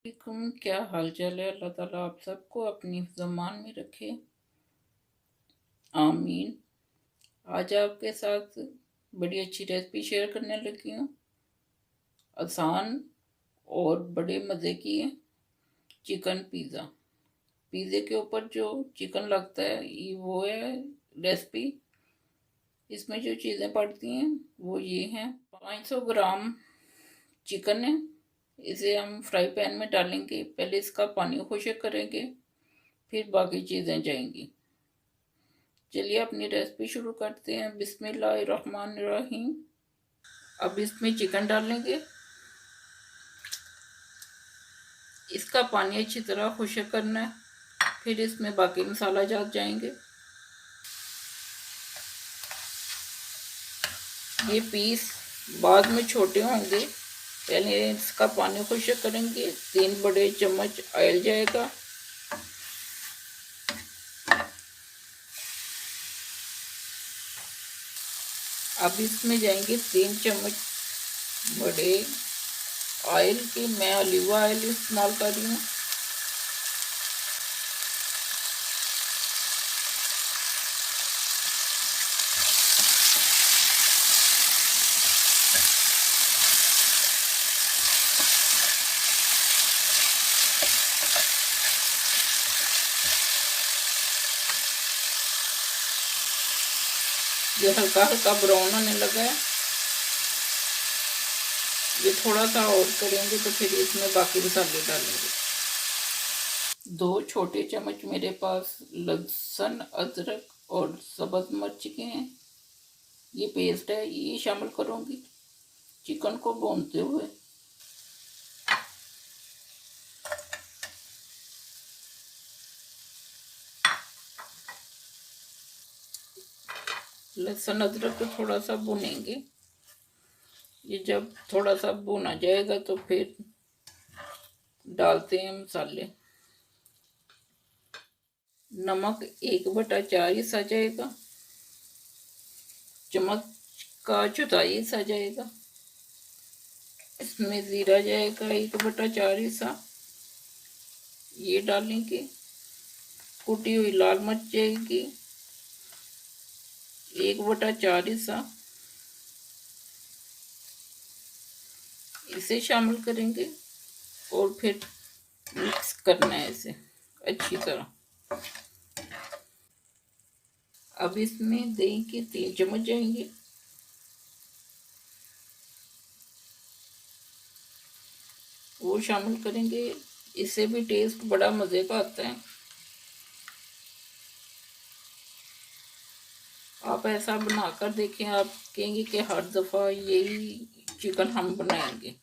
वालेकुम, क्या हाल चाल है। अल्लाह ताला आप सबको अपनी ज़मान में रखे, आमीन। आज आपके साथ बड़ी अच्छी रेसिपी शेयर करने लगी हूँ। आसान और बड़े मज़े की है। Chicken pizza. पिज़्ज़े के ऊपर जो चिकन लगता है ये वो है रेसिपी। इसमें जो चीज़ें पड़ती हैं वो ये हैं। 500 ग्राम चिकन है। इसे हम फ्राई पैन में डालेंगे। पहले इसका पानी खुश्क करेंगे, फिर बाकी चीज़ें जाएंगी। चलिए अपनी रेसिपी शुरू करते हैं। बिस्मिल्लाहिर्रहमानिर्रहीम। अब इसमें चिकन डालेंगे। इसका पानी अच्छी तरह खुश्क करना है, फिर इसमें बाकी मसाला जात जाएंगे। ये पीस बाद में छोटे होंगे। पहले इसका पानी खुश्क करेंगे। 3 बड़े चम्मच ऑयल जाएगा। अब इसमें जाएंगे 3 चम्मच बड़े ऑयल की। मैं ऑलिव ऑयल इस्तेमाल कर रही हूँ। ये हल्का हल्का ब्राउन होने लगा है। ये थोड़ा सा और करेंगे तो फिर इसमें बाकी मसाले डालेंगे। 2 छोटे चम्मच मेरे पास लहसुन, अदरक और सब्ज मिर्च के हैं। ये पेस्ट है, ये शामिल करूँगी चिकन को भूनते हुए। लहसुन अदरक को थोड़ा सा भुनेंगे। ये जब थोड़ा सा भुना जाएगा तो फिर डालते हैं मसाले। नमक 1/4 हिस्सा जाएगा। चम्मच का चौथाई हिस्सा जाएगा। इसमें ज़ीरा जाएगा 1/4 हिस्सा, ये डालेंगे। कुटी हुई लाल मिर्च जाएगी 1/4 हिस्सा, इसे शामिल करेंगे और फिर मिक्स करना है इसे अच्छी तरह। अब इसमें दही के 3 चम्मच जाएंगे। वो शामिल करेंगे। इससे भी टेस्ट बड़ा मज़े का आता है। आप ऐसा बनाकर देखें, आप कहेंगे कि हर दफ़ा यही चिकन हम बनाएंगे।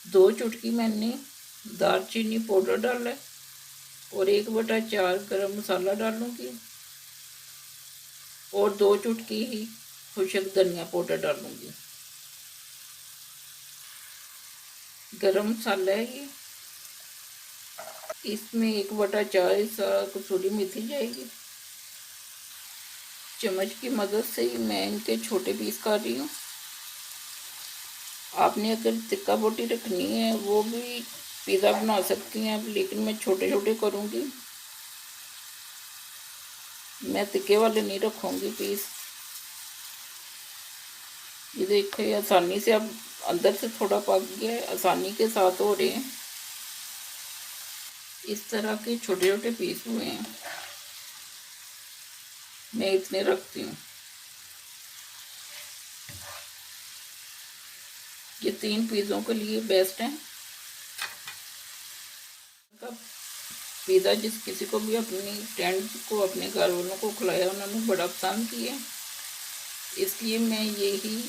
2 चुटकी मैंने दालचीनी पाउडर डाला है और 1/4 गरम मसाला डालूंगी और 2 चुटकी ही खुश्क धनिया पाउडर डालूंगी। गरम मसाला है ये। इसमें 1/4 हिस्सा कसूरी मेथी जाएगी। चम्मच की मदद से ही मैं इनके छोटे पीस कर रही हूँ। आपने अगर तिक्का बोटी रखनी है वो भी पिज़्ज़ा बना सकती हैं आप, लेकिन मैं छोटे छोटे करूँगी। मैं तिक्के वाले नहीं रखूँगी पीस। ये देखिए आसानी से अब अंदर से थोड़ा पक गया है, आसानी के साथ हो रहे हैं। इस तरह के छोटे छोटे पीस हुए हैं। मैं इतने रखती हूँ। ये 3 पिज़्ज़ों के लिए बेस्ट हैं। पिज़्ज़ा जिस किसी को भी अपनी फ्रेंड को, अपने घर वालों को खिलाया, उन्होंने बड़ा पसंद किया, इसलिए मैं यही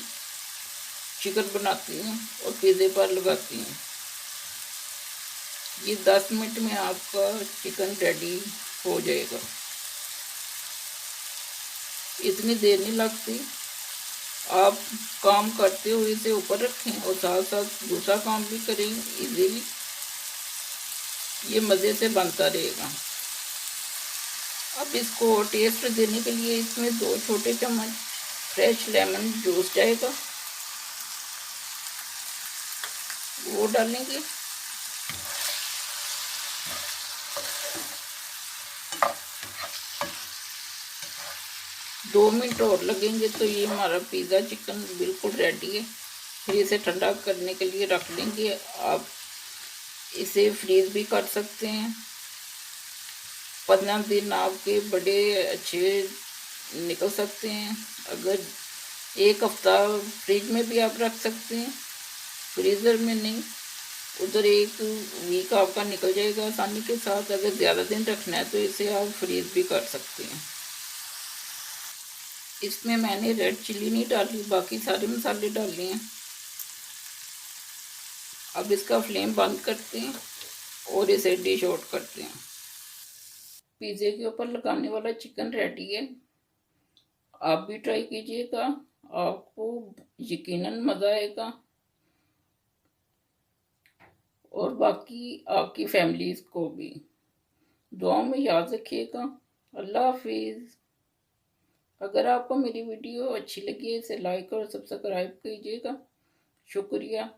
चिकन बनाती हूँ और पिज़्ज़े पर लगाती हूँ। ये 10 मिनट में आपका चिकन रेडी हो जाएगा। इतनी देर नहीं लगती। आप काम करते हुए इसे ऊपर रखें और साथ साथ दूसरा काम भी करें इजीली। ये मज़े से बनता रहेगा। अब इसको टेस्ट देने के लिए इसमें 2 छोटे चम्मच फ्रेश लेमन जूस जाएगा, वो डालेंगे। 2 मिनट और लगेंगे तो ये हमारा पिज़्ज़ा चिकन बिल्कुल रेडी है। फिर इसे ठंडा करने के लिए रख देंगे। आप इसे फ्रीज भी कर सकते हैं। 15 दिन आपके बड़े अच्छे निकल सकते हैं। अगर 1 हफ्ता फ्रिज में भी आप रख सकते हैं, फ्रीज़र में नहीं। उधर 1 वीक आपका निकल जाएगा आसानी के साथ। अगर ज़्यादा दिन रखना है तो इसे आप फ्रीज भी कर सकते हैं। इसमें मैंने रेड चिल्ली नहीं डाली, बाकी सारे मसाले डाले हैं। अब इसका फ्लेम बंद करते हैं और इसे डिश आउट करते हैं। पिज़्ज़े के ऊपर लगाने वाला चिकन रेडी है। आप भी ट्राई कीजिएगा, आपको यकीनन मज़ा आएगा। और बाकी आपकी फैमिलीज को भी दुआओं में याद रखिएगा। अल्लाह हाफिज़। अगर आपको मेरी वीडियो अच्छी लगी है इसे लाइक और सब्सक्राइब कीजिएगा। शुक्रिया।